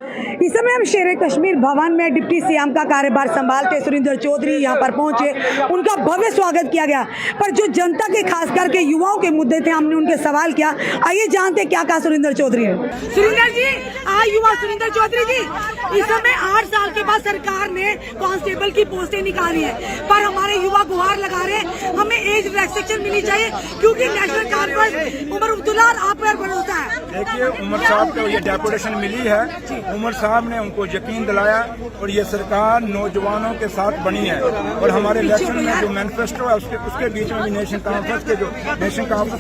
इस समय हम शेर कश्मीर भवन में डिप्टी सीएम का कार्यभार संभालते सुरेंद्र चौधरी यहाँ पर पहुंचे, उनका भव्य स्वागत किया गया। पर जो जनता के खास करके युवाओं के मुद्दे थे, हमने उनके सवाल किया। आइए जानते क्या कहा सुरेंद्र चौधरी ने। सुरेंद्र जी, युवा सुरेंद्र चौधरी जी, इस समय 8 साल के बाद सरकार ने कांस्टेबल की पोस्टें निकाली है, पर हमारे युवा गुहार लगा रहे हैं हमें एज रिलैक्सेशन मिलनी चाहिए, क्योंकि नेशनल कॉन्फ्रेंस उमर अब्दुल्ला आप पर भरोसा है। देखिए, उमर साहब को ये डेपुटेशन मिली है, उमर साहब ने उनको यकीन दिलाया और ये सरकार नौजवानों के साथ बनी है। और हमारे इलेक्शन में जो मैनिफेस्टो है उसके बीच में भी नेशनल कॉन्फ्रेंस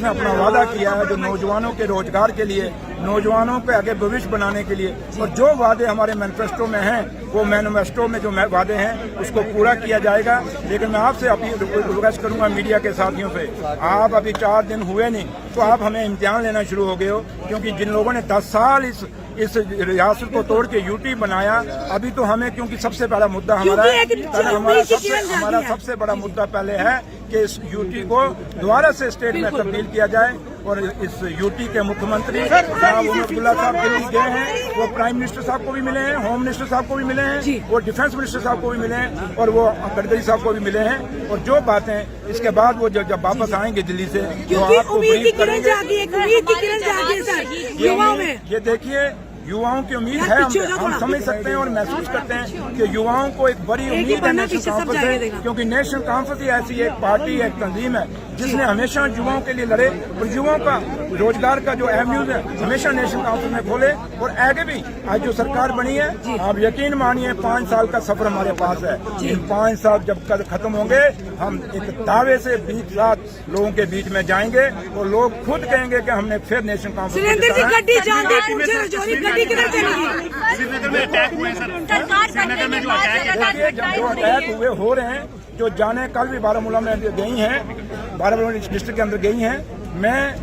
ने अपना वादा किया है, जो नौजवानों के रोजगार के लिए, नौजवानों के आगे भविष्य बनाने के लिए, और जो वादे हमारे मैनिफेस्टो में हैं, वो मैनिफेस्टो में जो वादे हैं उसको पूरा किया जाएगा। लेकिन मैं आपसे अभी रिक्वेस्ट करूंगा मीडिया के साथियों से, आप अभी 4 दिन हुए नहीं तो आप हमें इम्तिहान लेना शुरू हो गए हो, क्योंकि जिन लोगों ने 10 साल इस रियासत को तोड़ के यूटी बनाया, अभी तो हमें, क्योंकि सबसे बड़ा मुद्दा हमारा सबसे बड़ा मुद्दा पहले है कि इस यूटी को दोबारा से स्टेट में तब्दील किया जाए। और इस यूटी के मुख्यमंत्री अब्दुल्ला साहब दिल्ली गए हैं, वो प्राइम मिनिस्टर साहब को भी मिले हैं, होम मिनिस्टर साहब को भी मिले हैं, वो डिफेंस मिनिस्टर साहब को भी मिले हैं, और वो गडकरी साहब को भी मिले हैं। और जो बातें इसके बाद वो जब वापस आएंगे दिल्ली से, तो आपको ब्रीफ करेंगे। ये देखिए, युवाओं की उम्मीद है, हम समझ सकते हैं और महसूस करते हैं कि युवाओं को एक बड़ी उम्मीद है नेशनल कॉन्फ्रेंस से, क्योंकि नेशनल कॉन्फ्रेंस ही ऐसी एक पार्टी, एक तंजीम है जिसने हमेशा युवाओं के लिए लड़े और युवाओं का रोजगार का जो एवेन्यूज है हमेशा नेशनल कॉन्फ्रेंस में खोले। और आगे भी आज जो सरकार बनी है, आप यकीन मानिए 5 साल का सफर हमारे पास है। इन 5 साल जब खत्म होंगे, हम एक दावे से 20 लाख लोगों के बीच में जाएंगे और लोग खुद कहेंगे कि हमने फिर नेशनल कॉन्फ्रेंस। जो अटैक हुए हो रहे हैं, जो जाने कल भी बारामूला में गई हैं, बारामूला डिस्ट्रिक्ट के अंदर गई हैं, मैं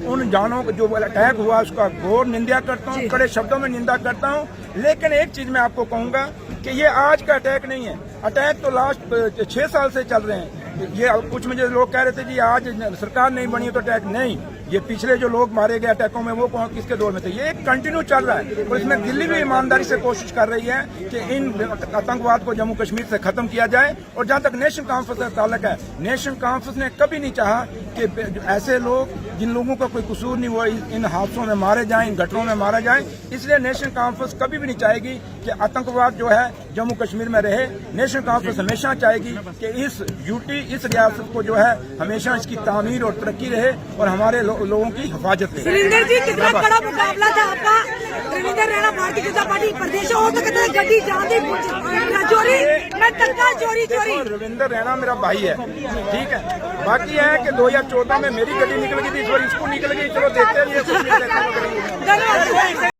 उन जानों को जो अटैक हुआ उसका घोर निंदा करता हूँ, कड़े शब्दों में निंदा करता हूँ। लेकिन एक चीज मैं आपको कहूंगा कि ये आज का अटैक नहीं है, अटैक तो लास्ट 6 साल से चल रहे हैं। ये कुछ मुझे लोग कह रहे थे जी आज सरकार नहीं बनी तो अटैक नहीं, ये पिछले जो लोग मारे गए अटैकों में वो किसके दौर में थे, ये कंटिन्यू चल रहा है। और इसमें दिल्ली भी ईमानदारी से कोशिश कर रही है कि इन आतंकवाद को जम्मू कश्मीर से खत्म किया जाए। और जहां तक नेशनल कॉन्फ्रेंस का ताल्लुक है, नेशनल कॉन्फ्रेंस ने कभी नहीं चाहा कि ऐसे लोग जिन लोगों का कोई कसूर नहीं वो इन हादसों में मारे जाएं, इन घटनाओं में मारा जाए। इसलिए नेशनल कॉन्फ्रेंस कभी भी नहीं चाहेगी कि आतंकवाद जो है जम्मू कश्मीर में रहे। नेशनल कॉन्फ्रेंस हमेशा चाहेगी कि इस यूटी, इस रियासत को जो है हमेशा इसकी तामीर और तरक्की रहे और हमारे लोगों की हिफाजत रहे। सुरेंद्र जी, कितना बड़ा मुकाबला था आपका। रविंदर रैना भारतीय जनता पार्टी प्रदेश हो तो कहते गड्डी चोरी। रविंदर रैना मेरा भाई है, ठीक है। बाकी है कि 2014 में मेरी गड्डी निकल गई थी, इस बार इसको निकल गई। चलो देखते हैं।